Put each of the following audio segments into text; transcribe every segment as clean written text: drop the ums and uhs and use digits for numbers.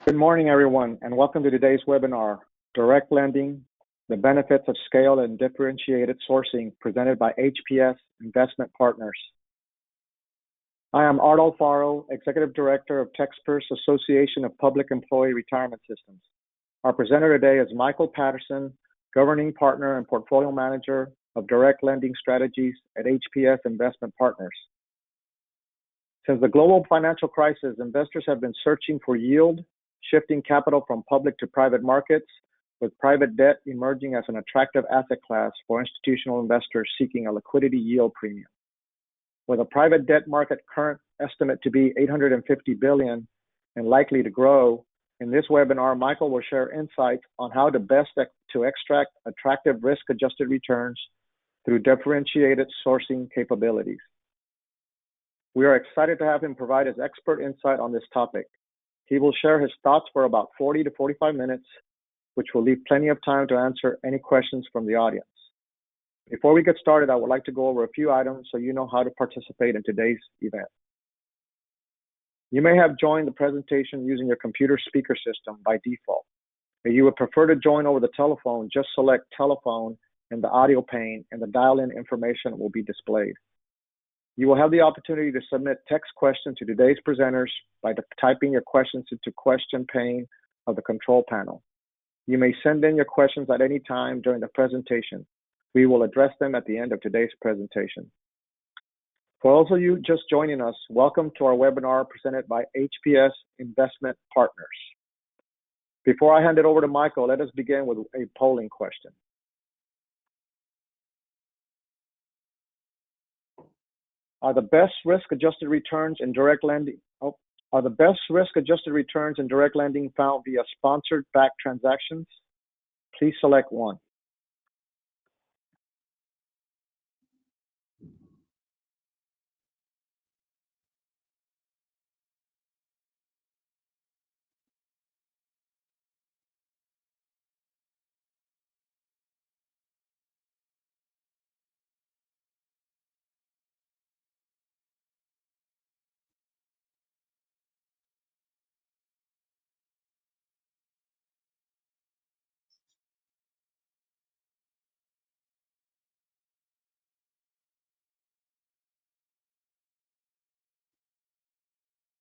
Good morning, everyone, and welcome to today's webinar, Direct Lending, the Benefits of Scale and Differentiated Sourcing, presented by HPS Investment Partners. I am Art Alfaro, Executive Director of TEXPERS Association of Public Employee Retirement Systems. Our presenter today is Michael Patterson, Governing Partner and Portfolio Manager of Direct Lending Strategies at HPS Investment Partners. Since the global financial crisis, investors have been searching for yield, shifting capital from public to private markets, with private debt emerging as an attractive asset class for institutional investors seeking a liquidity yield premium. With a private debt market current estimate to be $850 billion and likely to grow, in this webinar, Michael will share insights on how to best to extract attractive risk-adjusted returns through differentiated sourcing capabilities. We are excited to have him provide his expert insight on this topic. He will share his thoughts for about 40 to 45 minutes, which will leave plenty of time to answer any questions from the audience. Before we get started, I would like to go over a few items so you know how to participate in today's event. You may have joined the presentation using your computer speaker system by default. If you would prefer to join over the telephone, just select telephone in the audio pane and the dial-in information will be displayed. You will have the opportunity to submit text questions to today's presenters by typing your questions into question pane of the control panel. You may send in your questions at any time during the presentation. We will address them at the end of today's presentation. For those of you just joining us, welcome to our webinar presented by HPS Investment Partners. Before I hand it over to Michael, let us begin with a polling question. Are the best risk-adjusted returns in direct lending found via sponsored-backed transactions? Please select one.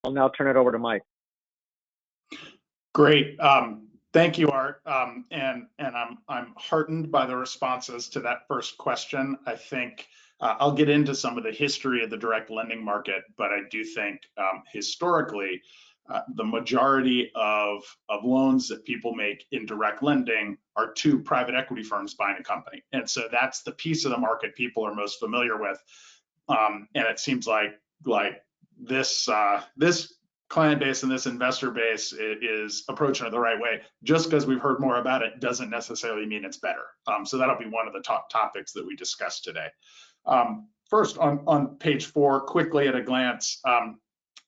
I'll now turn it over to Mike. Great. Thank you, Art. And I'm heartened by the responses to that first question. I think I'll get into some of the history of the direct lending market, but I do think historically, the majority of loans that people make in direct lending are to private equity firms buying a company. And so that's the piece of the market people are most familiar with. And it seems like this client base and this investor base is approaching it the right way. Just because we've heard more about it doesn't necessarily mean it's better. So that'll be one of the top topics that we discuss today. First, on page 4, quickly at a glance,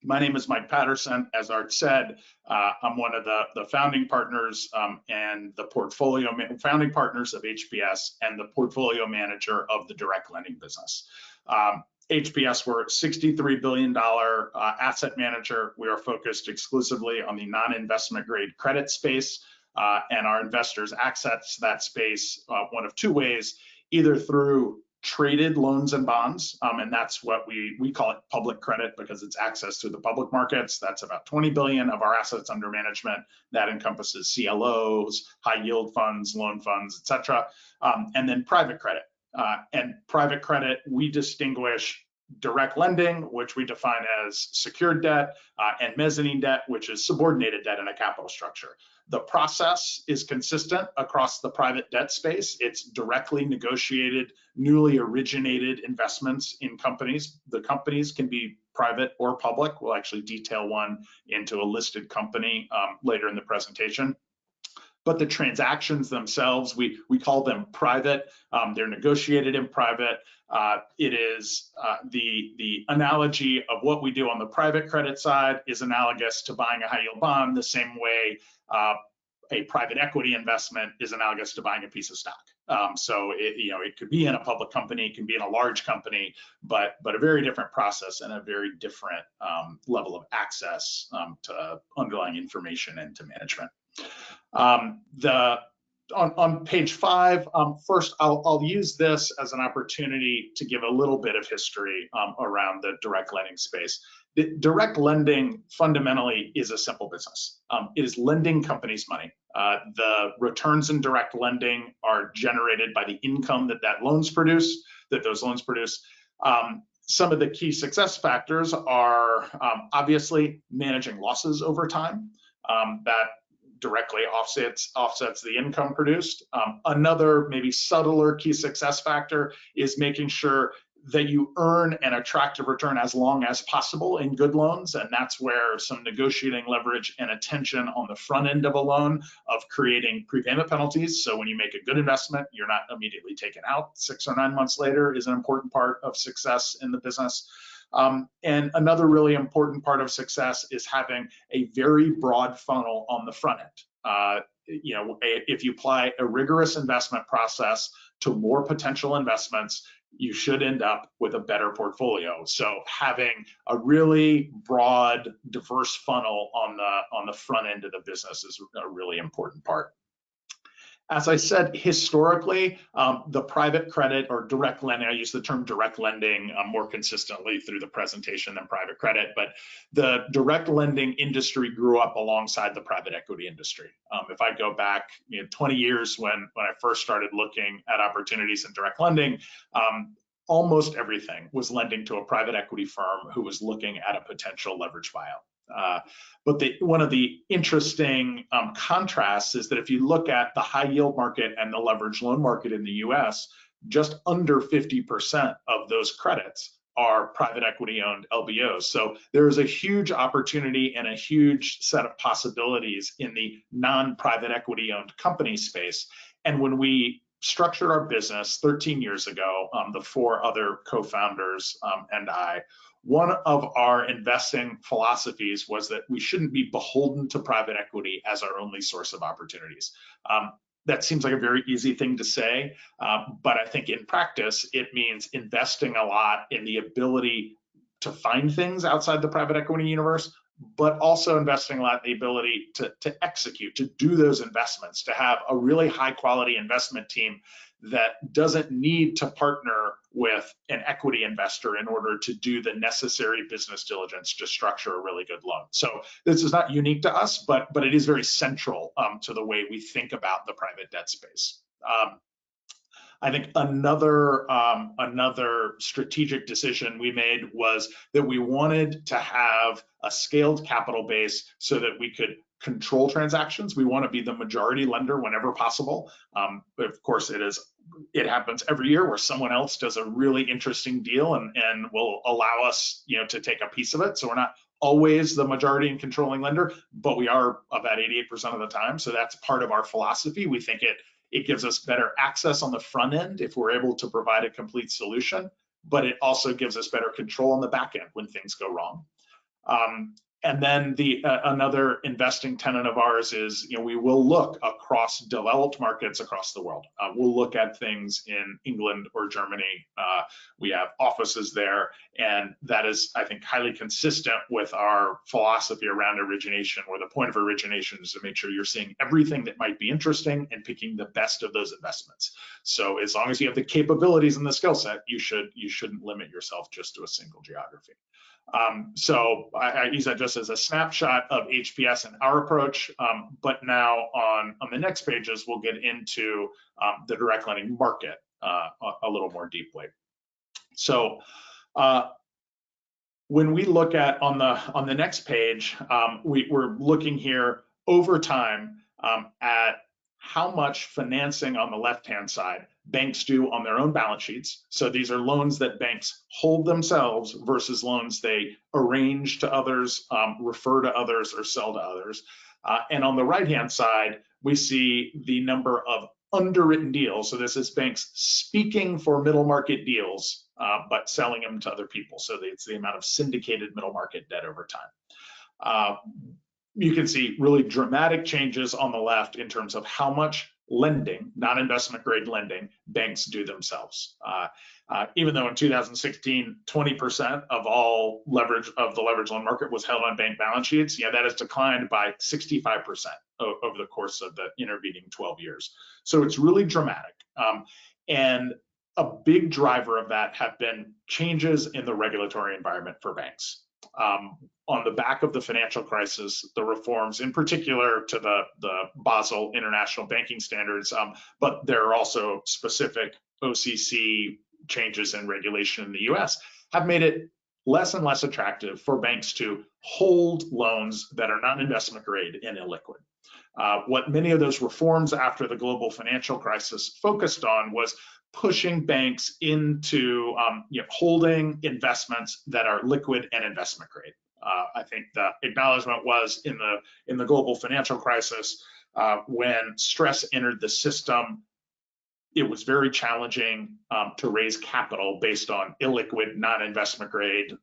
my name is Mike Patterson. As Art said, I'm one of the founding partners and the founding partners of HPS and the portfolio manager of the direct lending business. HPS, we're a $63 billion asset manager. We are focused exclusively on the non-investment grade credit space, and our investors access that space one of two ways, either through traded loans and bonds, and that's what we call it public credit because it's access to the public markets. That's about 20 billion of our assets under management. That encompasses CLOs, high yield funds, loan funds, et cetera, and then private credit. And private credit, we distinguish direct lending, which we define as secured debt, and mezzanine debt, which is subordinated debt in a capital structure. The process is consistent across the private debt space. It's directly negotiated, newly originated investments in companies. The companies can be private or public. We'll actually detail one into a listed company later in the presentation. But the transactions themselves, we call them private. They're negotiated in private. It is the analogy of what we do on the private credit side is analogous to buying a high yield bond, the same way a private equity investment is analogous to buying a piece of stock. So it could be in a public company, it can be in a large company, but a very different process and a very different level of access to underlying information and to management. On page 5, first I'll use this as an opportunity to give a little bit of history around the direct lending space. Direct lending fundamentally is a simple business. It is lending companies money. The returns in direct lending are generated by the income that those loans produce. Some of the key success factors are obviously managing losses over time. That directly offsets the income produced. Another maybe subtler key success factor is making sure that you earn an attractive return as long as possible in good loans, and that's where some negotiating leverage and attention on the front end of a loan of creating prepayment penalties. So when you make a good investment, you're not immediately taken out 6 or 9 months later is an important part of success in the business. And another really important part of success is having a very broad funnel on the front end. If you apply a rigorous investment process to more potential investments, you should end up with a better portfolio. So having a really broad, diverse funnel on the front end of the business is a really important part. As I said, historically, the private credit or direct lending, I use the term direct lending more consistently through the presentation than private credit, but the direct lending industry grew up alongside the private equity industry. If I go back 20 years when I first started looking at opportunities in direct lending, almost everything was lending to a private equity firm who was looking at a potential leverage buyout. But one of the interesting contrasts is that if you look at the high yield market and the leveraged loan market in the US, just under 50% of those credits are private equity owned LBOs. So there is a huge opportunity and a huge set of possibilities in the non-private equity owned company space. And when we structured our business 13 years ago, the 4 other co-founders and I, one of our investing philosophies was that we shouldn't be beholden to private equity as our only source of opportunities. That seems like a very easy thing to say, but I think in practice, it means investing a lot in the ability to find things outside the private equity universe, but also investing a lot in the ability to execute, to do those investments, to have a really high quality investment team that doesn't need to partner with an equity investor in order to do the necessary business diligence to structure a really good loan. So this is not unique to us, but it is very central to the way we think about the private debt space. I think another strategic decision we made was that we wanted to have a scaled capital base so that we could control transactions. We want to be the majority lender whenever possible. Of course, it happens every year where someone else does a really interesting deal and will allow us, to take a piece of it. So we're not always the majority and controlling lender, but we are about 88% of the time. So that's part of our philosophy. We think it gives us better access on the front end if we're able to provide a complete solution, but it also gives us better control on the back end when things go wrong. And then another investing tenet of ours is, we will look across developed markets across the world. We'll look at things in England or Germany. We have offices there, and that is, I think, highly consistent with our philosophy around origination, where the point of origination is to make sure you're seeing everything that might be interesting and picking the best of those investments. So as long as you have the capabilities and the skill set, you shouldn't limit yourself just to a single geography. So I use that just as a snapshot of HPS and our approach, but now on the next pages, we'll get into the direct lending market a little more deeply. So when we look at on the next page, we're looking here over time at how much financing on the left-hand side banks do on their own balance sheets. So these are loans that banks hold themselves versus loans they arrange to others, refer to others, or sell to others. And on the right-hand side, we see the number of underwritten deals. So this is banks speaking for middle market deals, but selling them to other people. So it's the amount of syndicated middle market debt over time. you can see really dramatic changes on the left in terms of how much lending, non-investment grade lending, banks do themselves. Even though in 2016, 20% of all leverage of the leverage loan market was held on bank balance sheets, that has declined by 65% over the course of the intervening 12 years. So it's really dramatic. And a big driver of that have been changes in the regulatory environment for banks. On the back of the financial crisis, the reforms, in particular to the Basel International Banking Standards, but there are also specific OCC changes in regulation in the US, have made it less and less attractive for banks to hold loans that are not investment grade and illiquid. What many of those reforms after the global financial crisis focused on was pushing banks into holding investments that are liquid and investment grade. I think the acknowledgement was in the global financial crisis, when stress entered the system, it was very challenging to raise capital based on illiquid, non-investment grade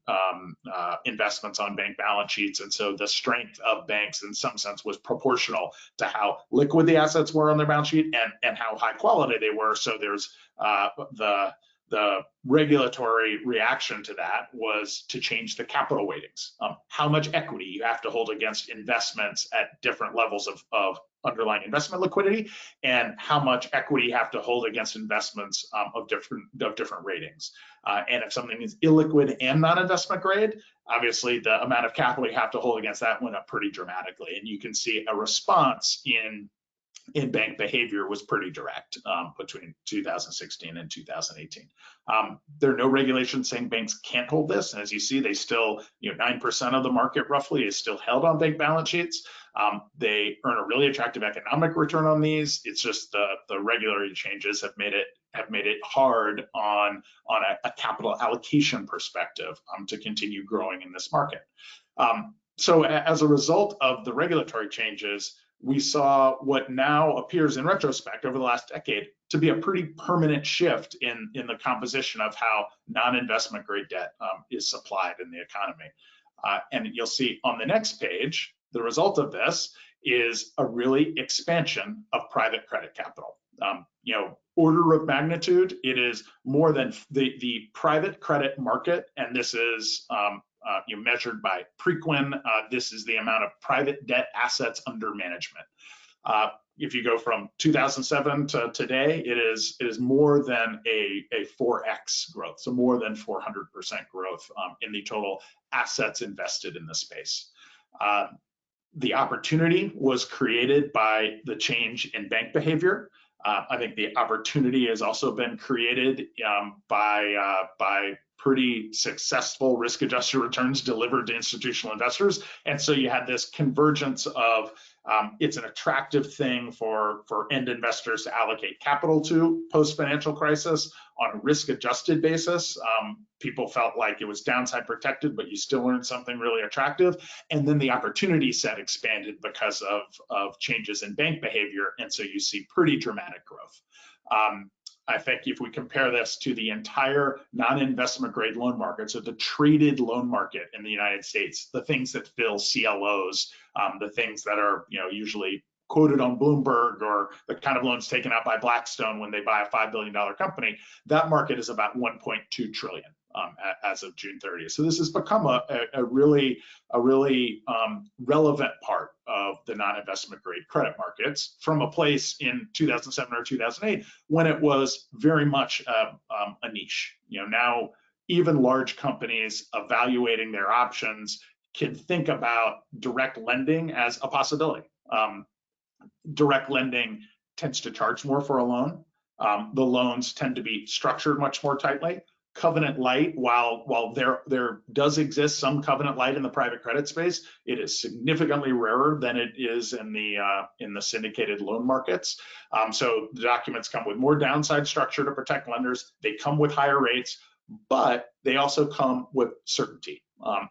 investments on bank balance sheets. And so the strength of banks in some sense was proportional to how liquid the assets were on their balance sheet and how high quality they were. So there's the regulatory reaction to that was to change the capital weightings, how much equity you have to hold against investments at different levels of underlying investment liquidity, and how much equity you have to hold against investments of different ratings. And if something is illiquid and non-investment grade, obviously the amount of capital you have to hold against that went up pretty dramatically. And you can see a response in bank behavior was pretty direct between 2016 and 2018. There are no regulations saying banks can't hold this. And as you see, they still, 9% of the market roughly is still held on bank balance sheets. They earn a really attractive economic return on these. It's just the regulatory changes have made it hard on a capital allocation perspective to continue growing in this market. So as a result of the regulatory changes, we saw what now appears in retrospect over the last decade to be a pretty permanent shift in the composition of how non-investment grade debt is supplied in the economy. And you'll see on the next page, the result of this is a really expansion of private credit capital. Order of magnitude, it is more than the private credit market, and this is measured by Preqin. This is the amount of private debt assets under management. If you go from 2007 to today, it is more than a 4x growth, so more than 400% growth in the total assets invested in the space. The opportunity was created by the change in bank behavior. I think the opportunity has also been created by pretty successful risk-adjusted returns delivered to institutional investors. And so you had this convergence of it's an attractive thing for end investors to allocate capital to post-financial crisis on a risk-adjusted basis. People felt like it was downside protected, but you still earned something really attractive. And then the opportunity set expanded because of changes in bank behavior. And so you see pretty dramatic growth. I think if we compare this to the entire non-investment grade loan market, so the traded loan market in the United States, the things that fill CLOs, the things that are usually quoted on Bloomberg, or the kind of loans taken out by Blackstone when they buy a $5 billion company, that market is about 1.2 trillion as of June 30th. So this has become a really relevant part of the non-investment grade credit markets from a place in 2007 or 2008 when it was very much a niche. Now even large companies evaluating their options can think about direct lending as a possibility. Direct lending tends to charge more for a loan. The loans tend to be structured much more tightly. Covenant light, while there does exist some covenant light in the private credit space, it is significantly rarer than it is in the syndicated loan markets. So the documents come with more downside structure to protect lenders. They come with higher rates, but they also come with certainty.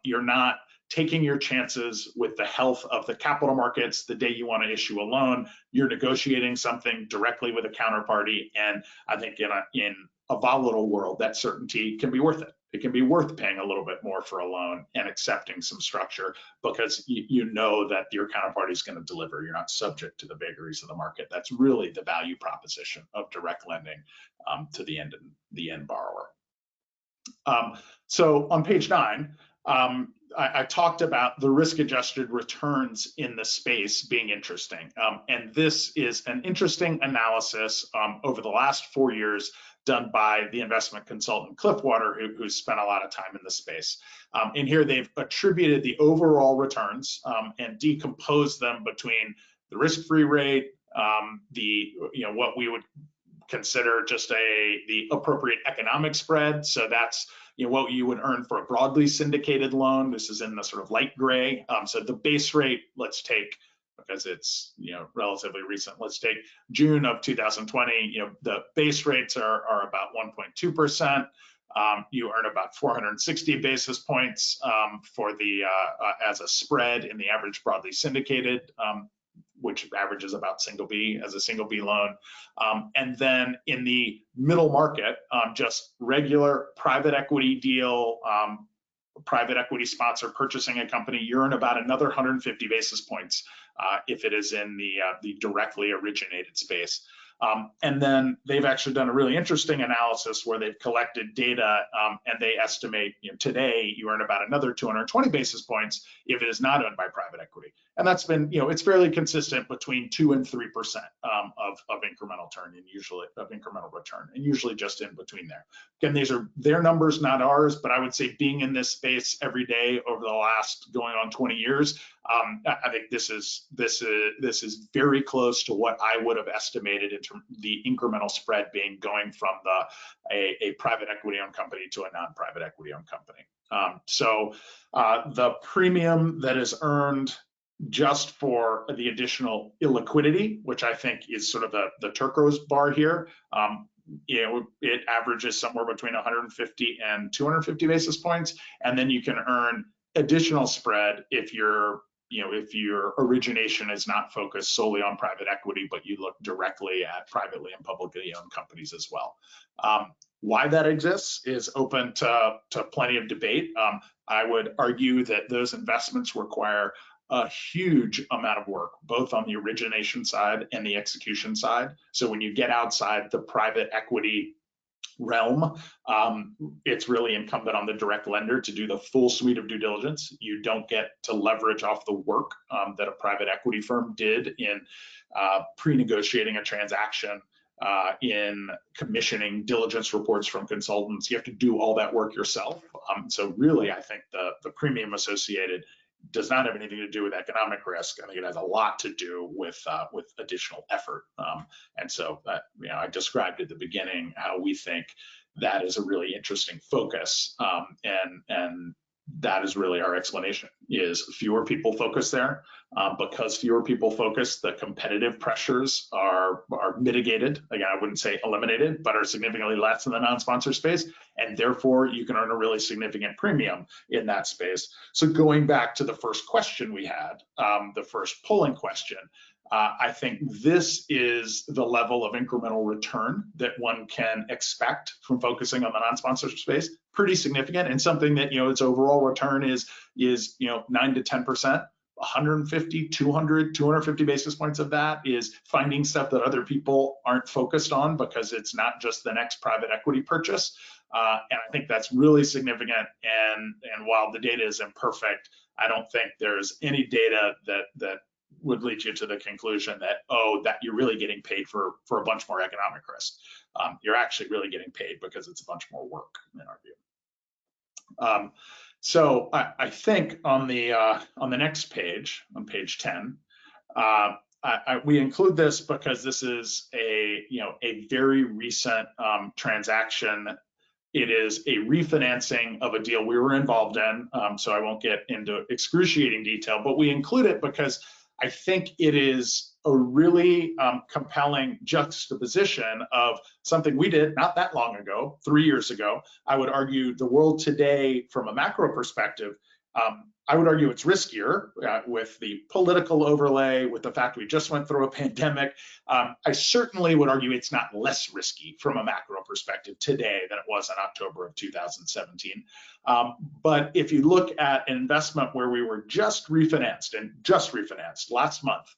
You're not taking your chances with the health of the capital markets the day you want to issue a loan. You're negotiating something directly with a counterparty, and I think in a volatile world, that certainty can be worth it. it can be worth paying a little bit more for a loan and accepting some structure because you know that your counterparty is going to deliver. You're not subject to the vagaries of the market. That's really the value proposition of direct lending to the end borrower. So on page 9, I talked about the risk-adjusted returns in the space being interesting. And this is an interesting analysis over the last 4 years done by the investment consultant Cliffwater, who spent a lot of time in the space. In here, they've attributed the overall returns and decomposed them between the risk-free rate, what we would consider just the appropriate economic spread. So that's what you would earn for a broadly syndicated loan. This is in the sort of light gray. So the base rate, let's take, because it's relatively recent, let's take June of 2020. The base rates are about 1.2%. You earn about 460 basis points for the as a spread in the average broadly syndicated, which averages about single B as a single B loan. And then in the middle market, just regular private equity deal, private equity sponsor purchasing a company, you earn about another 150 basis points if it is in the directly originated space. And then they've actually done a really interesting analysis where they've collected data and they estimate today you earn about another 220 basis points if it is not owned by private equity. And that's been, it's fairly consistent between 2 and 3% of incremental return, and usually just in between there. Again, these are their numbers, not ours, but I would say being in this space every day over the last going on 20 years, I think this is very close to what I would have estimated in terms of the incremental spread being going from a private equity owned company to a non-private equity owned company. So the premium that is earned just for the additional illiquidity, which I think is sort of the turquoise bar here, it averages somewhere between 150 and 250 basis points, and then you can earn additional spread if your origination is not focused solely on private equity, but you look directly at privately and publicly owned companies as well. Why that exists is open to plenty of debate. I would argue that those investments require a huge amount of work, both on the origination side and the execution side. So when you get outside the private equity realm, it's really incumbent on the direct lender to do the full suite of due diligence. You don't get to leverage off the work that a private equity firm did in pre-negotiating a transaction, in commissioning diligence reports from consultants. You have to do all that work yourself. So really, I think the premium associated does not have anything to do with economic risk. I think it has a lot to do with additional effort. And so I described at the beginning how we think that is a really interesting focus. And that is really our explanation, is fewer people focus there. Because fewer people focus, the competitive pressures are mitigated. Again, I wouldn't say eliminated, but are significantly less in the non-sponsor space. And therefore, you can earn a really significant premium in that space. So going back to the first question we had, the first polling question, I think this is the level of incremental return that one can expect from focusing on the non-sponsor space. Pretty significant, and something that its overall return is 9 to 10%. 150, 200, 250 basis points of that is finding stuff that other people aren't focused on because it's not just the next private equity purchase. And I think that's really significant. And while the data is imperfect, I don't think there's any data that would lead you to the conclusion that, that you're really getting paid for a bunch more economic risk. You're actually really getting paid because it's a bunch more work, in our view. So I think on the next page, on page 10, we include this because this is a very recent transaction. It is a refinancing of a deal we were involved in, so I won't get into excruciating detail, but we include it because I think it is a really compelling juxtaposition of something we did not that long ago, 3 years ago. I would argue the world today, from a macro perspective, I would argue it's riskier with the political overlay, with the fact we just went through a pandemic. I certainly would argue it's not less risky from a macro perspective today than it was in October of 2017. But if you look at an investment where we were just refinanced last month,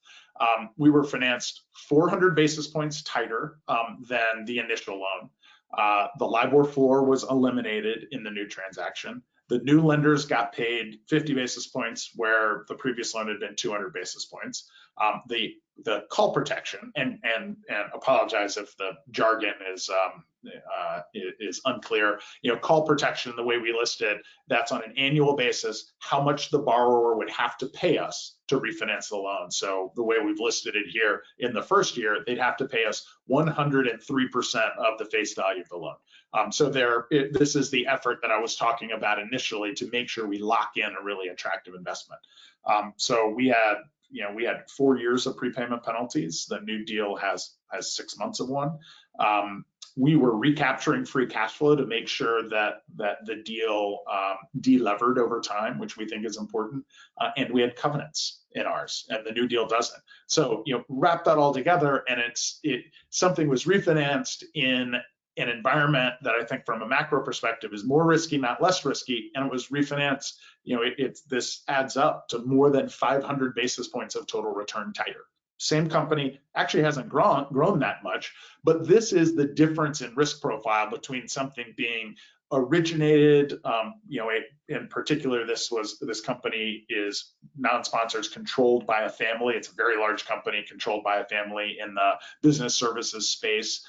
we were financed 400 basis points tighter than the initial loan. The LIBOR floor was eliminated in the new transaction. The new lenders got paid 50 basis points where the previous loan had been 200 basis points. The call protection, and apologize if the jargon is unclear. Call protection, the way we list it, that's on an annual basis, how much the borrower would have to pay us to refinance the loan. So the way we've listed it here, in the first year, they'd have to pay us 103% of the face value of the loan. So this is the effort that I was talking about initially to make sure we lock in a really attractive investment. So we had 4 years of prepayment penalties. The new deal has 6 months of one. We were recapturing free cash flow to make sure that the deal delevered over time, which we think is important. And we had covenants in ours, and the new deal doesn't. So wrap that all together, and something was refinanced in an environment that I think from a macro perspective is more risky, not less risky, and it was refinanced. This adds up to more than 500 basis points of total return tighter. Same company, actually hasn't grown that much, but this is the difference in risk profile between something being originated, in particular, this company is non-sponsors controlled by a family. It's a very large company controlled by a family in the business services space.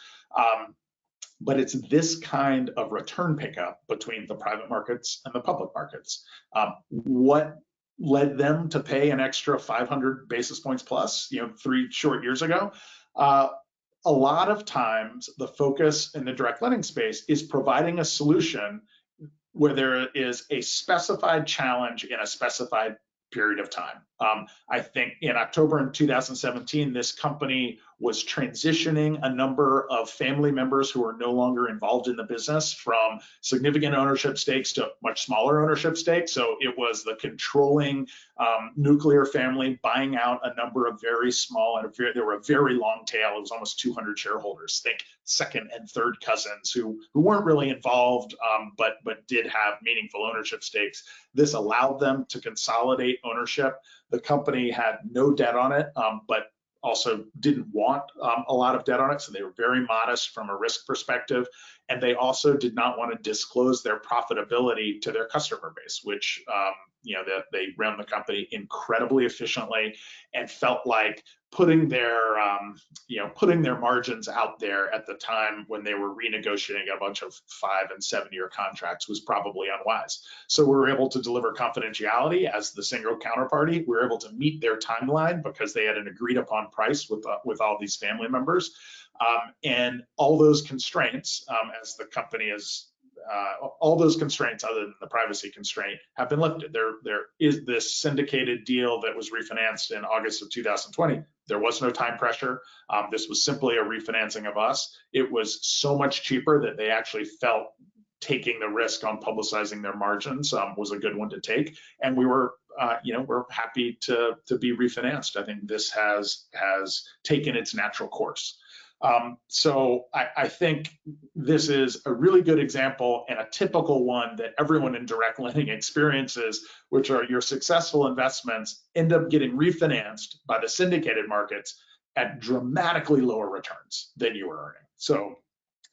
But it's this kind of return pickup between the private markets and the public markets. What led them to pay an extra 500 basis points plus, 3 short years ago? A lot of times the focus in the direct lending space is providing a solution where there is a specified challenge in a specified period of time. I think in October in 2017, this company was transitioning a number of family members who were no longer involved in the business from significant ownership stakes to much smaller ownership stakes. So it was the controlling nuclear family buying out a number of very small, and there were a very long tail. It was almost 200 shareholders. Think second and third cousins who weren't really involved, but did have meaningful ownership stakes. This allowed them to consolidate ownership. The company had no debt on it, but also didn't want a lot of debt on it, so they were very modest from a risk perspective, and they also did not want to disclose their profitability to their customer base, which they ran the company incredibly efficiently and felt like putting their margins out there at the time when they were renegotiating a bunch of 5- and 7-year contracts was probably unwise. So we were able to deliver confidentiality as the single counterparty. We were able to meet their timeline because they had an agreed upon price with all these family members, and all those constraints, as the company is. All those constraints other than the privacy constraint have been lifted. There is this syndicated deal that was refinanced in August of 2020. There was no time pressure. This was simply a refinancing of us. It was so much cheaper that they actually felt taking the risk on publicizing their margins was a good one to take. And we were, we're happy to be refinanced. I think this has taken its natural course. So I think this is a really good example and a typical one that everyone in direct lending experiences, which are your successful investments end up getting refinanced by the syndicated markets at dramatically lower returns than you were earning. So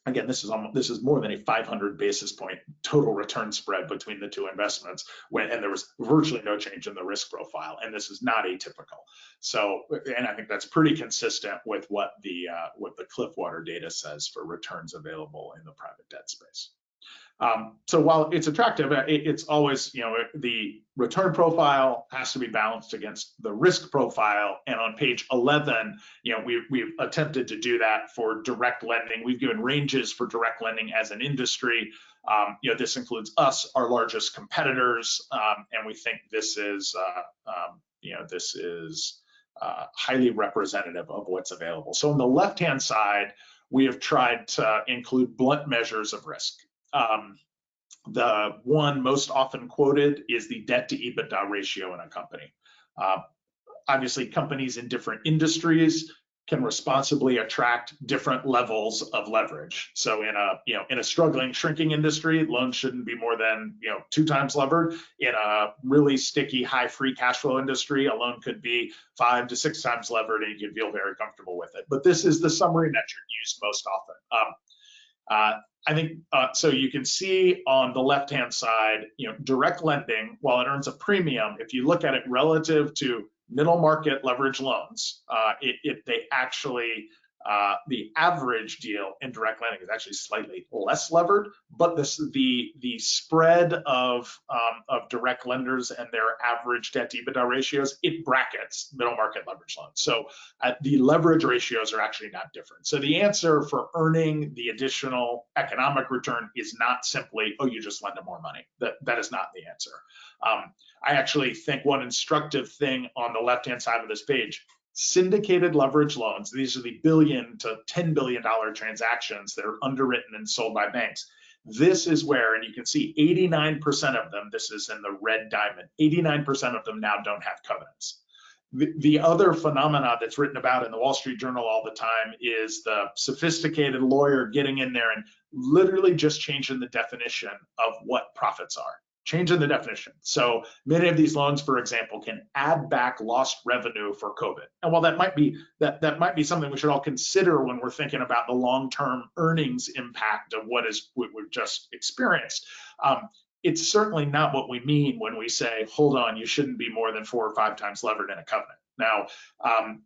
again, this is more than a 500 basis point total return spread between the two investments, and there was virtually no change in the risk profile, and this is not atypical. So, and I think that's pretty consistent with what the Cliffwater data says for returns available in the private debt space. So while it's attractive, it's always, the return profile has to be balanced against the risk profile. And on page 11, we've attempted to do that for direct lending. We've given ranges for direct lending as an industry. This includes us, our largest competitors, and we think this is highly representative of what's available. So on the left-hand side, we have tried to include blunt measures of risk. The one most often quoted is the debt to EBITDA ratio in a company. Obviously, companies in different industries can responsibly attract different levels of leverage. So in a struggling, shrinking industry, loans shouldn't be more than 2 times levered. In a really sticky, high free cash flow industry, a loan could be 5 to 6 times levered, and you can feel very comfortable with it. But this is the summary metric used most often. I think so. You can see on the left-hand side, direct lending, while it earns a premium, if you look at it relative to middle market leverage loans, they actually the average deal in direct lending is actually slightly less levered, but the spread of direct lenders and their average debt to EBITDA ratios, it brackets middle market leverage loans. So the leverage ratios are actually not different. So the answer for earning the additional economic return is not simply, oh, you just lend them more money. That is not the answer. I actually think one instructive thing on the left-hand side of this page, syndicated leverage loans, these are the $1 billion to $10 billion transactions that are underwritten and sold by banks. This is where, and you can see 89% of them, this is in the red diamond, 89% of them now don't have covenants. The other phenomena that's written about in the Wall Street Journal all the time is the sophisticated lawyer getting in there and literally just changing the definition of what profits are. Changing the definition. So many of these loans, for example, can add back lost revenue for COVID. And while that might be something we should all consider when we're thinking about the long-term earnings impact of what we've just experienced, it's certainly not what we mean when we say, hold on, you shouldn't be more than 4 or 5 times levered in a covenant. Now,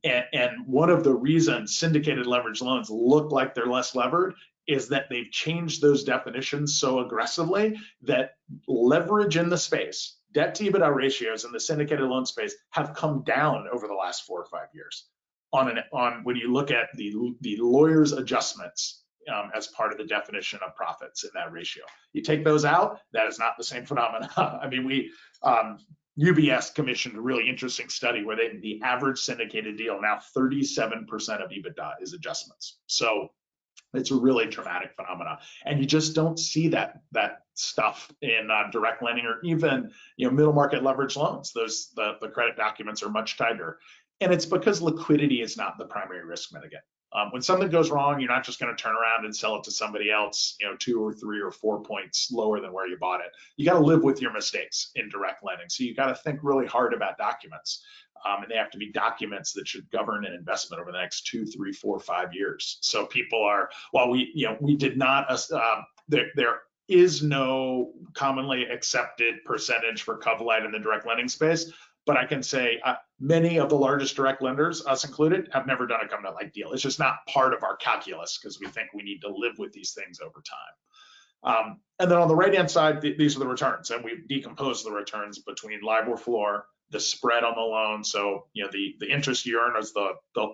and one of the reasons syndicated leverage loans look like they're less levered is that they've changed those definitions so aggressively that leverage in the space, debt to EBITDA ratios in the syndicated loan space have come down over the last 4 or 5 years. On when you look at the lawyer's adjustments as part of the definition of profits in that ratio, you take those out, that is not the same phenomenon. I mean, UBS commissioned a really interesting study where the average syndicated deal now 37% of EBITDA is adjustments. So it's a really dramatic phenomena, and you just don't see that stuff in direct lending or even middle market leverage loans. The credit documents are much tighter, and it's because liquidity is not the primary risk mitigant. When something goes wrong, you're not just going to turn around and sell it to somebody else, 2 or 3 or 4 points lower than where you bought it. You got to live with your mistakes in direct lending, so you got to think really hard about documents. And they have to be documents that should govern an investment over the next 2, 3, 4, 5 years. So people are, while we did not, there is no commonly accepted percentage for cov-lite in the direct lending space, but I can say many of the largest direct lenders, us included, have never done a covenant-like deal. It's just not part of our calculus because we think we need to live with these things over time. And then on the right-hand side, these are the returns, and we've decomposed the returns between LIBOR floor, the spread on the loan. So the interest you earn is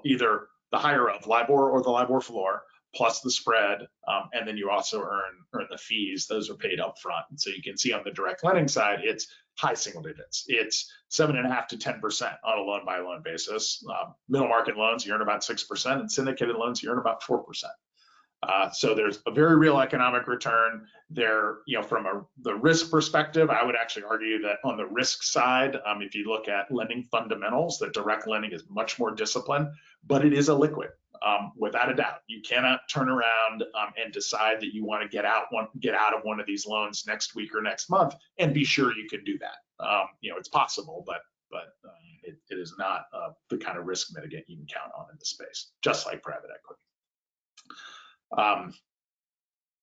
either the higher of LIBOR or the LIBOR floor plus the spread, and then you also earn the fees. Those are paid up front. And so you can see on the direct lending side, it's high single digits. It's 7.5% to 10% on a loan by loan basis. Middle market loans, you earn about 6%, and syndicated loans, you earn about 4%. So there's a very real economic return there. From the risk perspective, I would actually argue that on the risk side, if you look at lending fundamentals, that direct lending is much more disciplined, but it is illiquid, without a doubt. You cannot turn around and decide that you want to get out of one of these loans next week or next month and be sure you can do that. It's possible, but it is not the kind of risk mitigant you can count on in the space, just like private equity.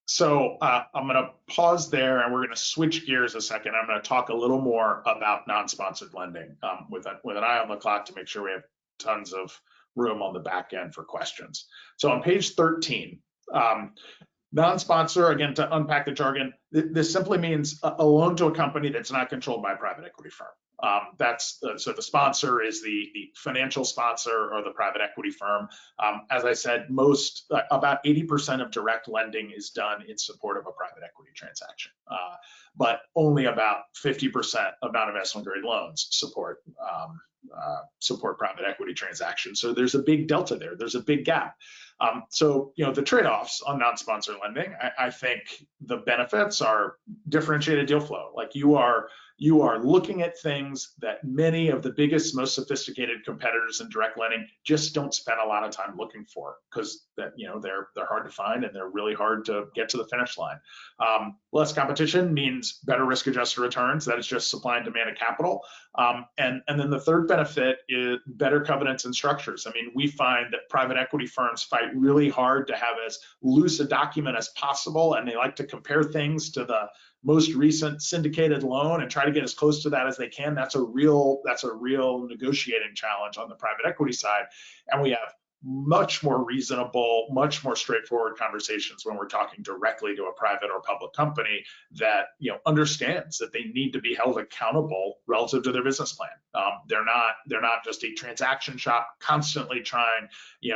So I'm going to pause there, and we're going to switch gears a second. I'm going to talk a little more about non-sponsored lending with an eye on the clock to make sure we have tons of room on the back end for questions. So on page 13, non-sponsor, again, to unpack the jargon, this simply means a loan to a company that's not controlled by a private equity firm. So the sponsor is the financial sponsor or the private equity firm. As I said, about 80% of direct lending is done in support of a private equity transaction, but only about 50% of non-investment grade loans support private equity transactions. So there's a big delta there. There's a big gap. So, the trade-offs on non-sponsor lending, I think the benefits are differentiated deal flow. Like you are looking at things that many of the biggest, most sophisticated competitors in direct lending just don't spend a lot of time looking for, because they're hard to find and they're really hard to get to the finish line. Less competition means better risk-adjusted returns. That is just supply and demand of capital. And then the third benefit is better covenants and structures. I mean, we find that private equity firms fight really hard to have as loose a document as possible, and they like to compare things to the most recent syndicated loan and try to get as close to that as they can. That's a real negotiating challenge on the private equity side. And we have much more reasonable, much more straightforward conversations when we're talking directly to a private or public company that understands that they need to be held accountable relative to their business plan. They're not just a transaction shop constantly trying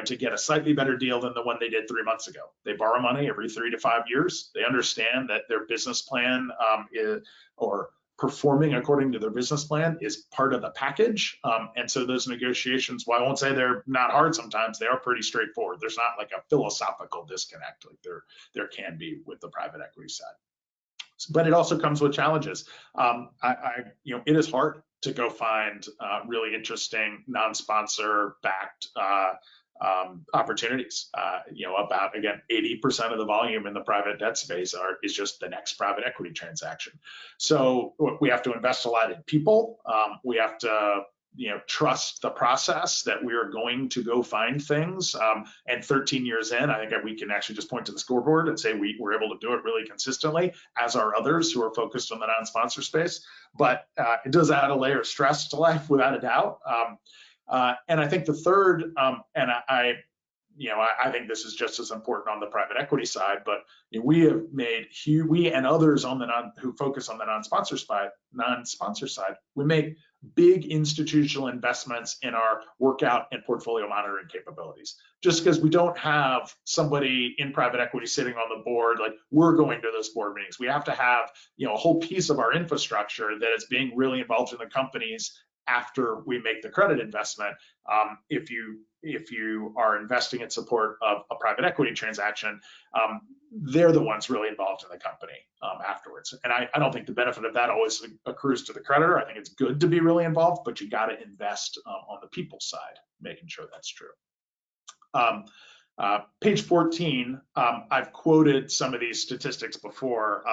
to get a slightly better deal than the one they did 3 months ago. They borrow money every 3 to 5 years. They understand that their business plan or performing according to their business plan is part of the package. And so those negotiations, while I won't say they're not hard sometimes, they are pretty straightforward. There's not like a philosophical disconnect like there can be with the private equity side. But it also comes with challenges. It is hard to go find really interesting non-sponsor backed opportunities. About, again, 80% of the volume in the private debt space is just the next private equity transaction. So we have to invest a lot in people. We have to trust the process that we are going to go find things. And 13 years in, I think we can actually just point to the scoreboard and say we're able to do it really consistently, as are others who are focused on the non-sponsor space. But it does add a layer of stress to life, without a doubt. And I think the third, and I think this is just as important on the private equity side, but we and others who focus on the non-sponsor side, we make big institutional investments in our workout and portfolio monitoring capabilities. Just because we don't have somebody in private equity sitting on the board, like we're going to those board meetings. We have to have a whole piece of our infrastructure that is being really involved in the companies after we make the credit investment. If you are investing in support of a private equity transaction, they're the ones really involved in the company afterwards. And I don't think the benefit of that always accrues to the creditor. I think it's good to be really involved, but you got to invest on the people side, making sure that's true. Page 14, I've quoted some of these statistics before.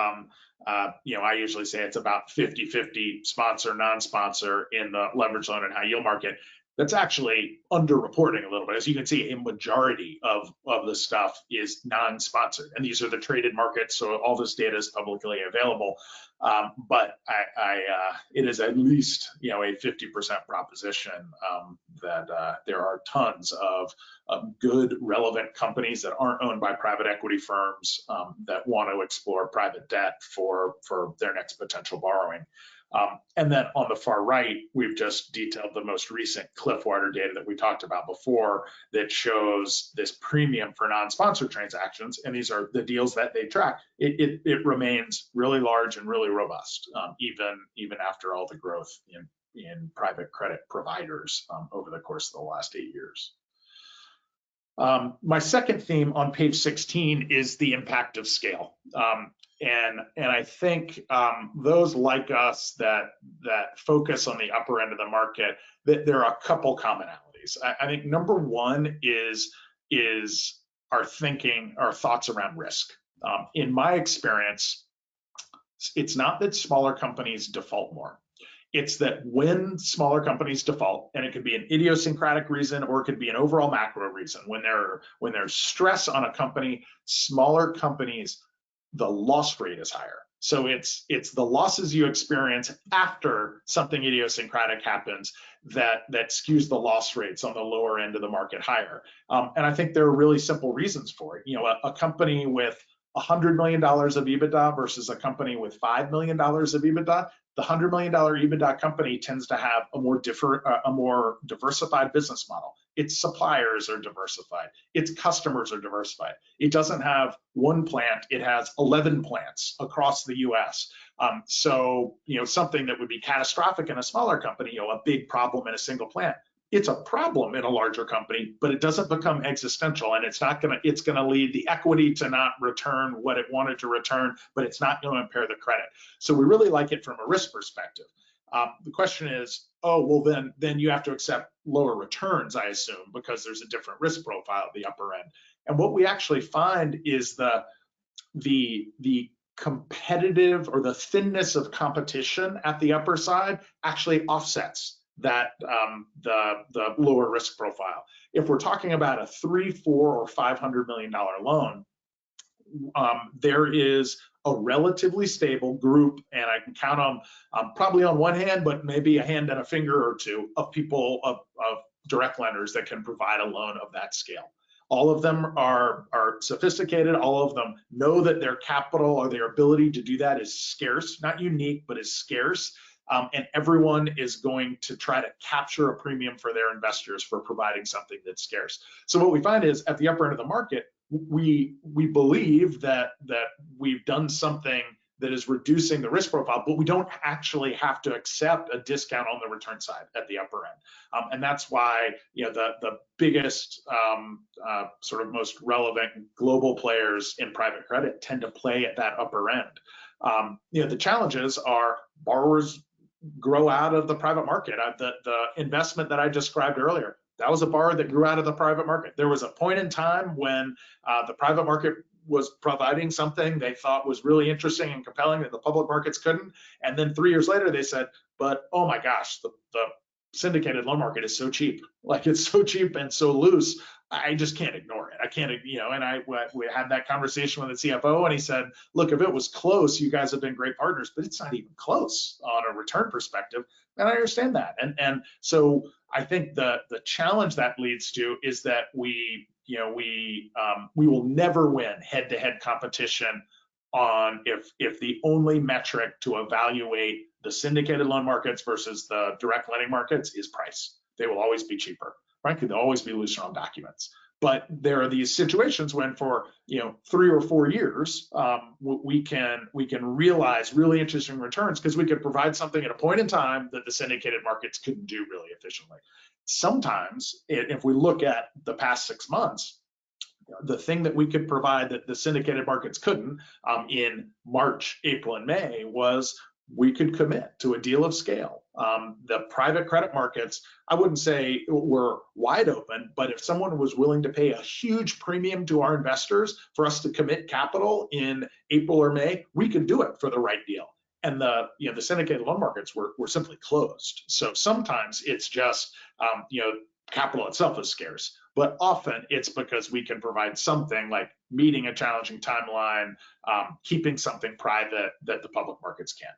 I usually say it's about 50-50 sponsor, non-sponsor in the leverage loan and high yield market. That's actually underreporting a little bit. As you can see, a majority of the stuff is non-sponsored, and these are the traded markets, so all this data is publicly available. But it is at least a 50% proposition that there are tons of good, relevant companies that aren't owned by private equity firms that want to explore private debt for their next potential borrowing. And then on the far right, we've just detailed the most recent Cliffwater data that we talked about before that shows this premium for non-sponsored transactions. And these are the deals that they track. It remains really large and really robust, even after all the growth in private credit providers over the course of the last 8 years. My second theme on page 16 is the impact of scale. And I think those like us that focus on the upper end of the market, that there are a couple commonalities. I think number one is our thoughts around risk. In my experience, it's not that smaller companies default more. It's that when smaller companies default, and it could be an idiosyncratic reason or it could be an overall macro reason, when there's stress on a company, smaller companies, the loss rate is higher. So it's the losses you experience after something idiosyncratic happens that skews the loss rates on the lower end of the market higher. And I think there are really simple reasons for it. A company with $100 million of EBITDA versus a company with $5 million of EBITDA, the $100 million EBITDA company tends to have a more diversified business model. Its suppliers are diversified. Its customers are diversified. It doesn't have one plant. It has 11 plants across the U.S. So something that would be catastrophic in a smaller company, a big problem in a single plant, it's a problem in a larger company, but it doesn't become existential, and it's gonna lead the equity to not return what it wanted to return, but it's not going to impair the credit. So we really like it from a risk perspective. The question is, oh, well, then you have to accept lower returns, I assume, because there's a different risk profile at the upper end. And what we actually find is the competitive, or the thinness of competition at the upper side actually offsets that the lower risk profile. If we're talking about a $300, $400, or $500 million loan, there is a relatively stable group, and I can count on probably on one hand, but maybe a hand and a finger or two of people, of direct lenders that can provide a loan of that scale. All of them are sophisticated. All of them know that their capital, or their ability to do that, is scarce, not unique, but is scarce. And everyone is going to try to capture a premium for their investors for providing something that's scarce. So what we find is, at the upper end of the market, we believe that we've done something that is reducing the risk profile, but we don't actually have to accept a discount on the return side at the upper end. And that's why, the biggest sort of most relevant global players in private credit tend to play at that upper end. The challenges are borrowers grow out of the private market. The investment that I described earlier, that was a borrower that grew out of the private market. There was a point in time when the private market was providing something they thought was really interesting and compelling that the public markets couldn't. And then 3 years later, they said, but oh my gosh, the syndicated loan market is so cheap. Like, it's so cheap and so loose, I just can't ignore it. I can't, and we had that conversation with the CFO, and he said, look, if it was close, you guys have been great partners, but it's not even close on a return perspective. And I understand that. And so I think the challenge that leads to is that we will never win head-to-head competition on if the only metric to evaluate the syndicated loan markets versus the direct lending markets is price. They will always be cheaper. Frankly, they'll always be looser on documents. But there are these situations when, for 3 or 4 years, we can realize really interesting returns because we could provide something at a point in time that the syndicated markets couldn't do really efficiently. Sometimes, if we look at the past 6 months, the thing that we could provide that the syndicated markets couldn't in March, April, and May was we could commit to a deal of scale. The private credit markets, I wouldn't say were wide open, but if someone was willing to pay a huge premium to our investors for us to commit capital in April or May, we could do it for the right deal. And the syndicated loan markets were simply closed. So sometimes it's just capital itself is scarce, but often it's because we can provide something like meeting a challenging timeline, keeping something private that the public markets can't.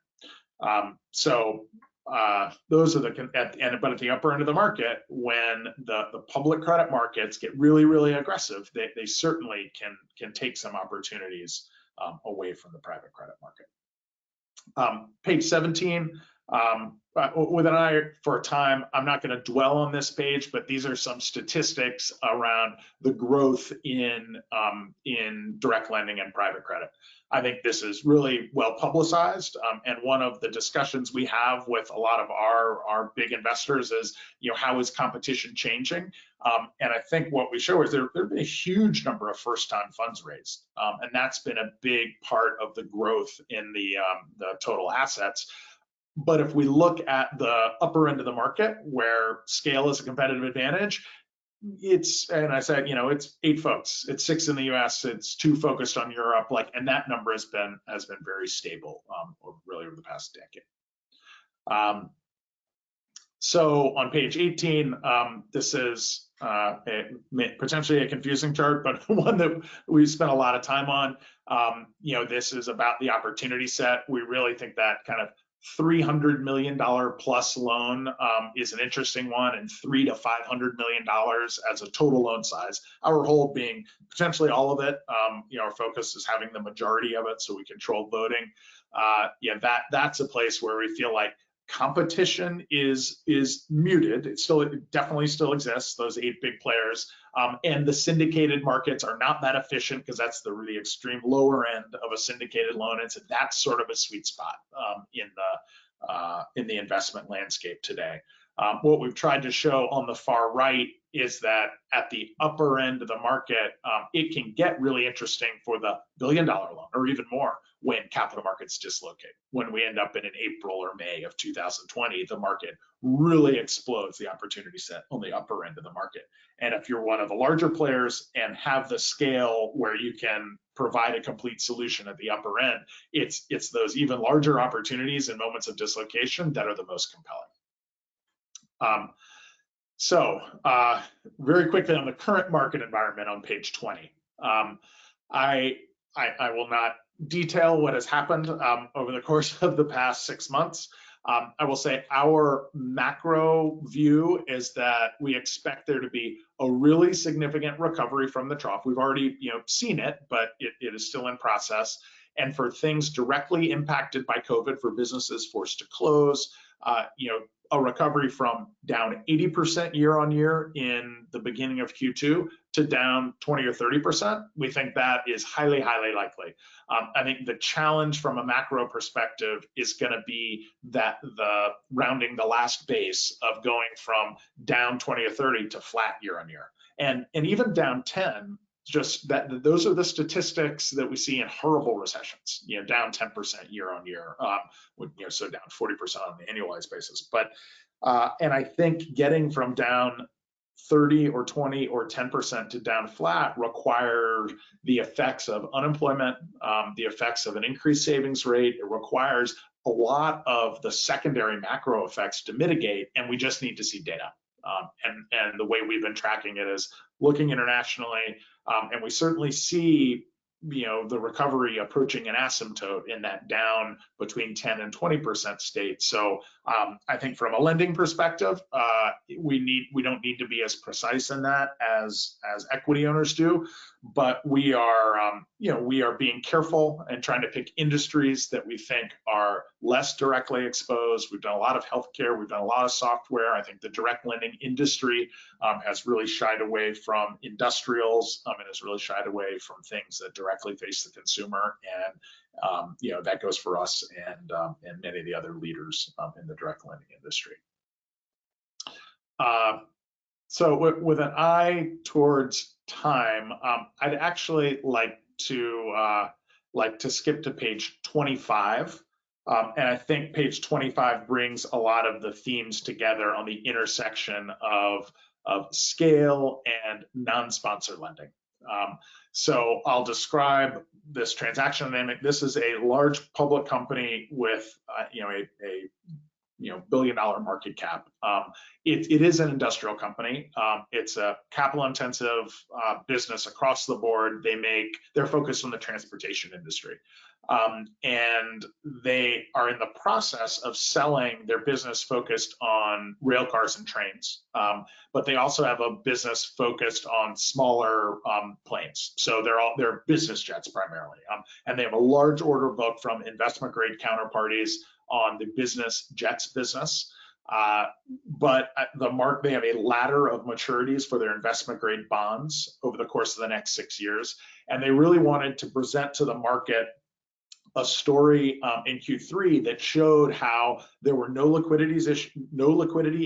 Those are but at the upper end of the market, when the public credit markets get really, really aggressive, they certainly can take some opportunities away from the private credit market. Page 17. With an eye for time, I'm not going to dwell on this page, but these are some statistics around the growth in direct lending and private credit. I think this is really well publicized, and one of the discussions we have with a lot of our big investors is, how is competition changing? And I think what we show is there have been a huge number of first-time funds raised, and that's been a big part of the growth in the total assets. But if we look at the upper end of the market, where scale is a competitive advantage, it's 8 folks. It's 6 in the U.S. It's 2 focused on Europe. And that number has been very stable over the past decade. So on page 18, this is potentially a confusing chart, but one that we spent a lot of time on. This is about the opportunity set. We really think that kind of $300 million plus loan is an interesting one, and $300 to $500 million as a total loan size. Our hold being potentially all of it. Our focus is having the majority of it, so we control voting. That's a place where we feel like competition is muted. It definitely still exists, those 8 big players, and the syndicated markets are not that efficient because that's the extreme lower end of a syndicated loan, and so that's sort of a sweet spot in the investment landscape today. What we've tried to show on the far right is that at the upper end of the market, it can get really interesting for the billion-dollar loan or even more when capital markets dislocate. When we end up in an April or May of 2020, the market really explodes the opportunity set on the upper end of the market. And if you're one of the larger players and have the scale where you can provide a complete solution at the upper end, it's those even larger opportunities in moments of dislocation that are the most compelling. Very quickly on the current market environment on page 20. I will not detail what has happened over the course of the past 6 months. I will say our macro view is that we expect there to be a really significant recovery from the trough. We've already seen it, but it is still in process. And for things directly impacted by COVID, for businesses forced to close, a recovery from down 80% year on year in the beginning of Q2 to down 20 or 30%. We think that is highly, highly likely. I think the challenge from a macro perspective is going to be that the rounding the last base of going from down 20 or 30 to flat year on year. And even down 10, just that those are the statistics that we see in horrible recessions, down 10% year on year, so down 40% on an annualized basis. But and I think getting from down 30 or 20 or 10% to down flat requires the effects of unemployment, the effects of an increased savings rate. It requires a lot of the secondary macro effects to mitigate, and we just need to see data. And the way we've been tracking it is looking internationally, and we certainly see the recovery approaching an asymptote in that down between 10 and 20% state. So I think from a lending perspective, we don't need to be as precise in that as equity owners do, but we are being careful and trying to pick industries that we think are less directly exposed. We've done a lot of healthcare, we've done a lot of software. I think the direct lending industry has really shied away from industrials and has really shied away from things that directly face the consumer, and that goes for us and many of the other leaders in the direct lending industry. So with an eye towards time, I'd actually like to skip to page 25. And I think page 25 brings a lot of the themes together on the intersection of scale and non-sponsor lending. So I'll describe this transaction dynamic. This is a large public company with a billion-dollar market cap. It is an industrial company. It's a capital-intensive business across the board. They're focused on the transportation industry. And they are in the process of selling their business focused on rail cars and trains, but they also have a business focused on smaller planes. So they're business jets primarily, and they have a large order book from investment grade counterparties on the business jets business. But they have a ladder of maturities for their investment grade bonds over the course of the next 6 years, and they really wanted to present to the market a story in Q3 that showed how there were no liquidity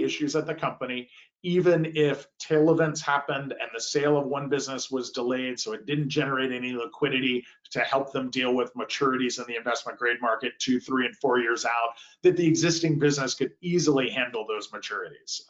issues at the company, even if tail events happened and the sale of one business was delayed, so it didn't generate any liquidity to help them deal with maturities in the investment grade market 2, 3, and 4 years out, that the existing business could easily handle those maturities.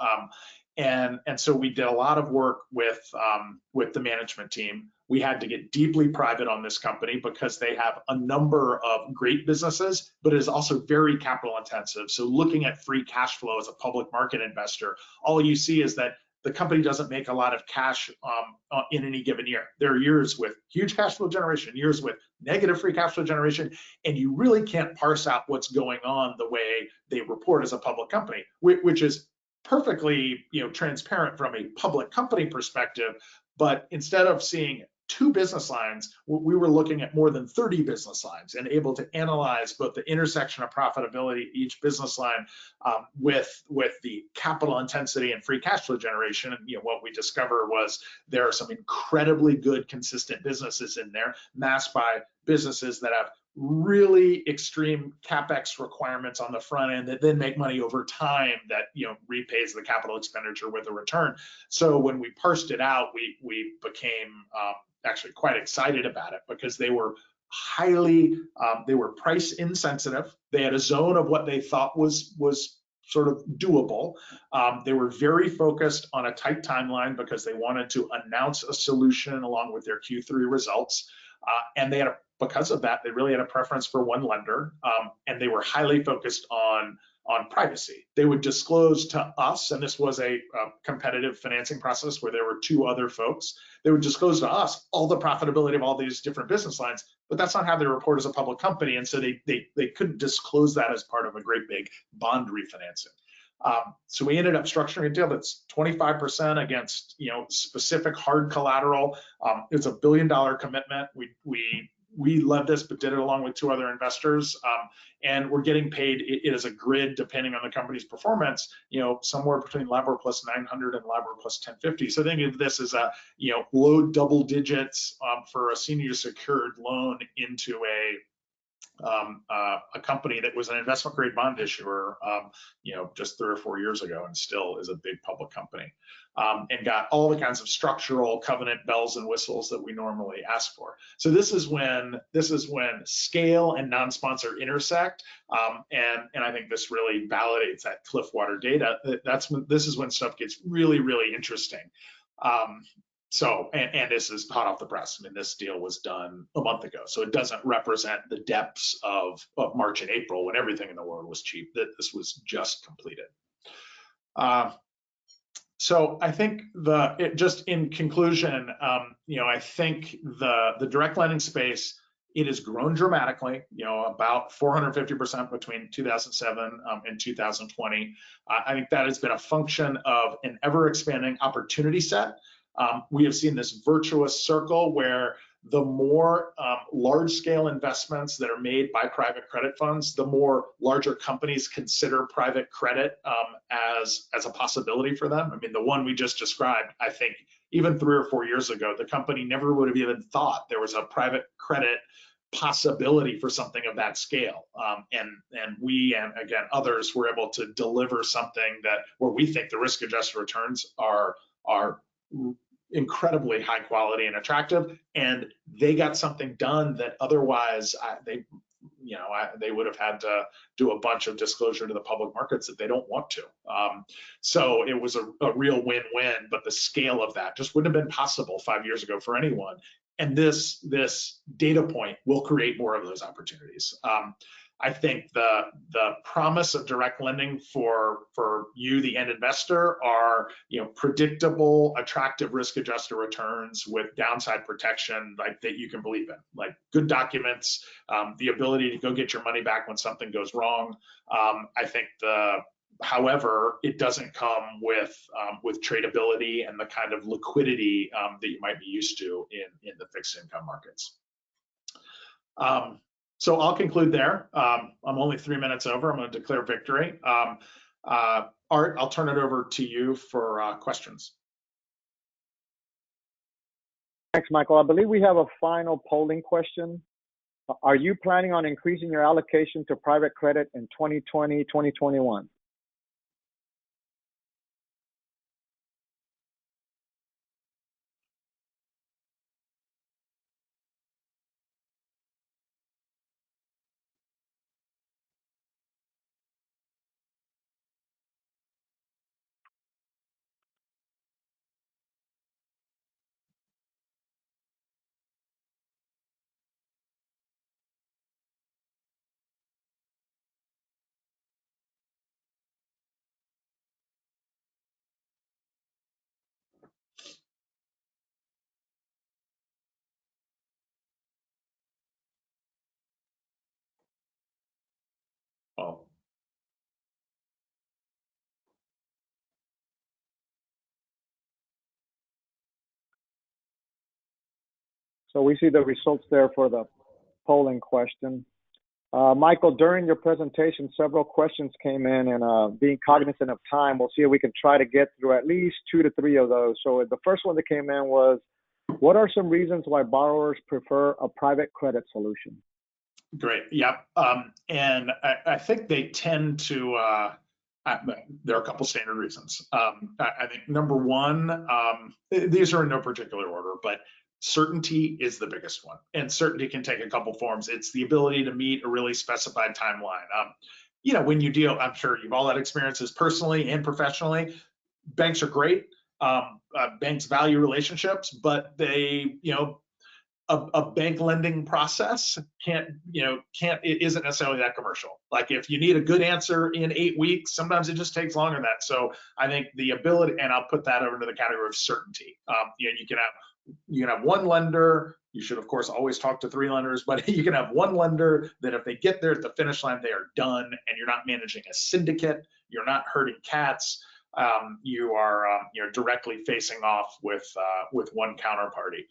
And so we did a lot of work with the management team. We had to get deeply private on this company because they have a number of great businesses, but it is also very capital intensive. So looking at free cash flow as a public market investor, all you see is that the company doesn't make a lot of cash in any given year. There are years with huge cash flow generation, years with negative free cash flow generation, and you really can't parse out what's going on the way they report as a public company, which is perfectly transparent from a public company perspective. But instead of seeing 2 business lines, we were looking at more than 30 business lines and able to analyze both the intersection of profitability each business line with the capital intensity and free cash flow generation. And what we discovered was there are some incredibly good consistent businesses in there, masked by businesses that have really extreme capex requirements on the front end that then make money over time that repays the capital expenditure with a return. So when we parsed it out, we became actually quite excited about it, because they were they were price insensitive. They had a zone of what they thought was sort of doable. They were very focused on a tight timeline because they wanted to announce a solution along with their Q3 results. And they had because of that, they really had a preference for one lender, and they were highly focused on privacy. They would disclose to us, and this was a competitive financing process where there were two other folks. They would disclose to us all the profitability of all these different business lines, but that's not how they report as a public company, and so they couldn't disclose that as part of a great big bond refinancing. So we ended up structuring a deal that's 25% against specific hard collateral. It's $1 billion commitment. We led this, but did it along with two other investors, and we're getting paid. It is a grid depending on the company's performance, somewhere between LIBOR plus 900 and LIBOR plus 1050. So think of this as a low double digits for a senior secured loan into a company that was an investment grade bond issuer, just 3 or 4 years ago, and still is a big public company, and got all the kinds of structural covenant bells and whistles that we normally ask for. So this is when scale and non-sponsor intersect, and I think this really validates that Cliffwater data. This is when stuff gets really, really interesting. So, and this is hot off the press. I mean, this deal was done a month ago, so it doesn't represent the depths of March and April when everything in the world was cheap. This was just completed. So I think just in conclusion, I think the direct lending space, it has grown dramatically, about 450% between 2007 and 2020. I think that has been a function of an ever expanding opportunity set. We have seen this virtuous circle where the more large-scale investments that are made by private credit funds, the more larger companies consider private credit as a possibility for them. I mean, the one we just described, I think even 3 or 4 years ago, the company never would have even thought there was a private credit possibility for something of that scale. And we, and again, others were able to deliver something where we think the risk-adjusted returns are incredibly high quality and attractive, and they got something done that otherwise they would have had to do a bunch of disclosure to the public markets that they don't want to. So it was a real win-win, but the scale of that just wouldn't have been possible 5 years ago for anyone. And this data point will create more of those opportunities. I think the promise of direct lending for you, the end investor, are predictable, attractive risk-adjusted returns with downside protection, like that you can believe in, like good documents, the ability to go get your money back when something goes wrong. I think however, it doesn't come with tradability and the kind of liquidity that you might be used to in the fixed income markets. So I'll conclude there. I'm only 3 minutes over. I'm going to declare victory. Art, I'll turn it over to you for questions. Thanks, Michael. I believe we have a final polling question. Are you planning on increasing your allocation to private credit in 2020, 2021? Oh. So we see the results there for the polling question. Michael, during your presentation, several questions came in, and being cognizant of time, we'll see if we can try to get through at least 2 to 3 of those. So the first one that came in was, what are some reasons why borrowers prefer a private credit solution? Great. Yep. And I think they tend to, there are a couple standard reasons. I think number one, these are in no particular order, but certainty is the biggest one. And certainty can take a couple forms. It's the ability to meet a really specified timeline. When you deal, I'm sure you've all had experiences personally and professionally. Banks are great. Banks value relationships, but they, a bank lending process it isn't necessarily that commercial. Like if you need a good answer in 8 weeks, sometimes it just takes longer than that. So I think the ability, and I'll put that over into the category of certainty. You can have one lender. You should of course always talk to 3 lenders, but you can have one lender that if they get there at the finish line, they are done, and you're not managing a syndicate. You're not herding cats. You are directly facing off with one counterparty.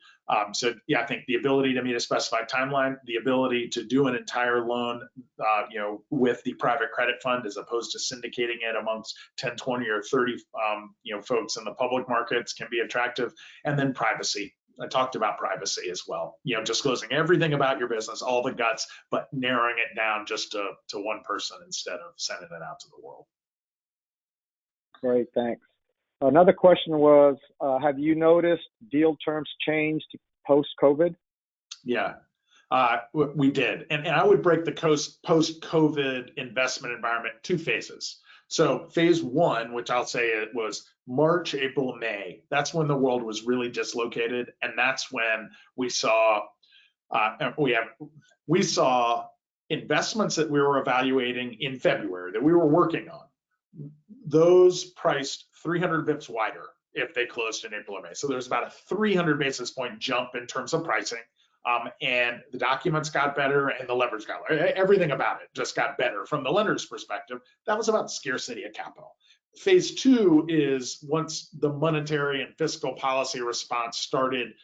So yeah, I think the ability to meet a specified timeline, the ability to do an entire loan, with the private credit fund as opposed to syndicating it amongst 10, 20, or 30, folks in the public markets can be attractive. And then privacy. I talked about privacy as well. Disclosing everything about your business, all the guts, but narrowing it down just to one person instead of sending it out to the world. Great, thanks. Another question was, have you noticed deal terms changed post-COVID? Yeah, we did. And I would break the post-COVID investment environment 2 phases. So phase 1, which I'll say it was March, April, May, that's when the world was really dislocated. And that's when we saw investments that we were evaluating in February that we were working on. Those priced 300 bips wider if they closed in April or May. So there's about a 300 basis point jump in terms of pricing. And the documents got better and the leverage got better. Everything about it just got better from the lender's perspective. That was about scarcity of capital. Phase 2 is once the monetary and fiscal policy response started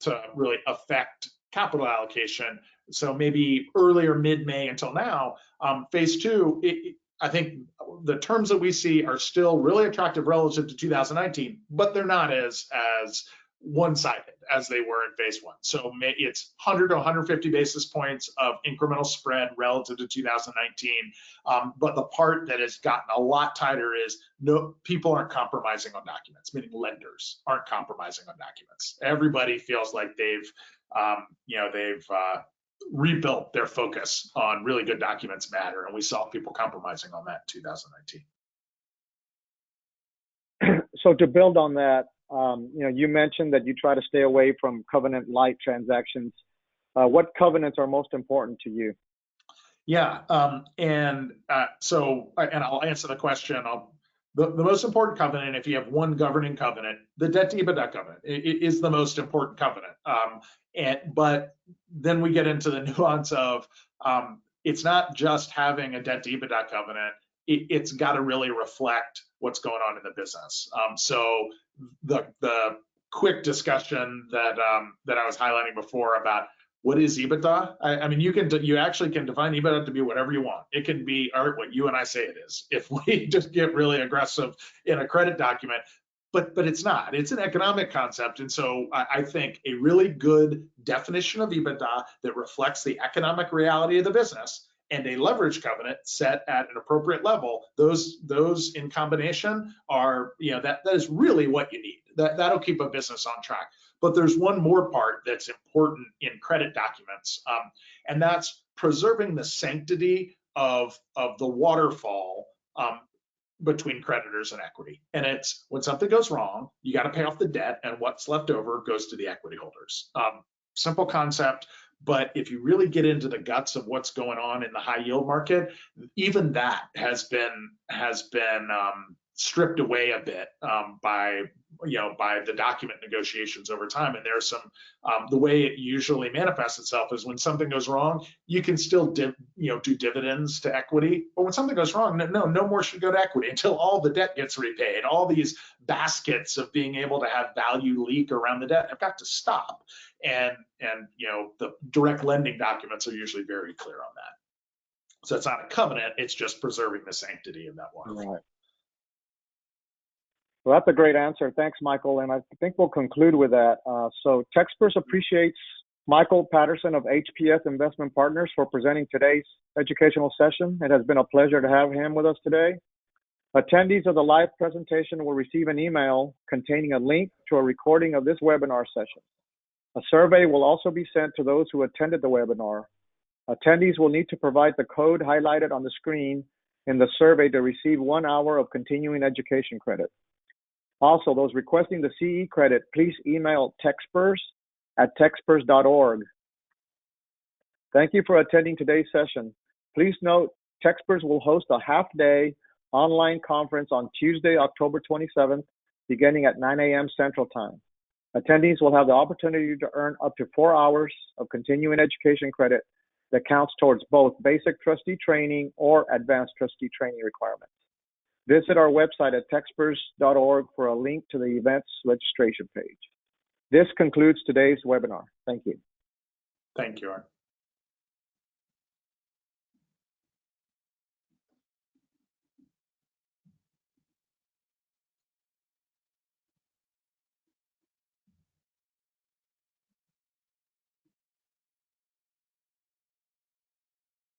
to really affect capital allocation. So maybe earlier mid-May until now, phase 2, I think the terms that we see are still really attractive relative to 2019, but they're not as one-sided as they were in phase 1. So it's 100 to 150 basis points of incremental spread relative to 2019. But the part that has gotten a lot tighter is people aren't compromising on documents, meaning lenders aren't compromising on documents. Everybody feels like they've rebuilt their focus on really good documents matter, and we saw people compromising on that in 2019. So to build on that, you mentioned that you try to stay away from covenant light transactions. What covenants are most important to you? Yeah, so I'll answer the question. The most important covenant, if you have one governing covenant, the debt to EBITDA covenant is the most important covenant. But then we get into the nuance of it's not just having a debt to EBITDA covenant. It's got to really reflect what's going on in the business. So the quick discussion that I was highlighting before about what is EBITDA? I mean, you actually can define EBITDA to be whatever you want. It can be what you and I say it is. If we just get really aggressive in a credit document, but it's not. It's an economic concept, and so I think a really good definition of EBITDA that reflects the economic reality of the business and a leverage covenant set at an appropriate level, those in combination are, that is really what you need. That'll keep a business on track. But there's one more part that's important in credit documents, and that's preserving the sanctity of the waterfall between creditors and equity. And it's when something goes wrong, you got to pay off the debt, and what's left over goes to the equity holders. Simple concept. But if you really get into the guts of what's going on in the high yield market, even that has been stripped away a bit by the document negotiations over time. And there's some the way it usually manifests itself is when something goes wrong, you can still do dividends to equity, but when something goes wrong, no more should go to equity until all the debt gets repaid. All these baskets of being able to have value leak around the debt have got to stop. And the direct lending documents are usually very clear on that. So it's not a covenant, it's just preserving the sanctity of that waterfall. Right. Well, that's a great answer. Thanks, Michael. And I think we'll conclude with that. So TEXPERS appreciates Michael Patterson of HPS Investment Partners for presenting today's educational session. It has been a pleasure to have him with us today. Attendees of the live presentation will receive an email containing a link to a recording of this webinar session. A survey will also be sent to those who attended the webinar. Attendees will need to provide the code highlighted on the screen in the survey to receive 1 hour of continuing education credit. Also, those requesting the CE credit, please email TEXPERS@texpers.org. Thank you for attending today's session. Please note, TEXPERS will host a half-day online conference on Tuesday, October 27th, beginning at 9 a.m. Central Time. Attendees will have the opportunity to earn up to 4 hours of continuing education credit that counts towards both basic trustee training or advanced trustee training requirements. Visit our website at texpers.org for a link to the event's registration page. This concludes today's webinar. Thank you. Thank you, Art.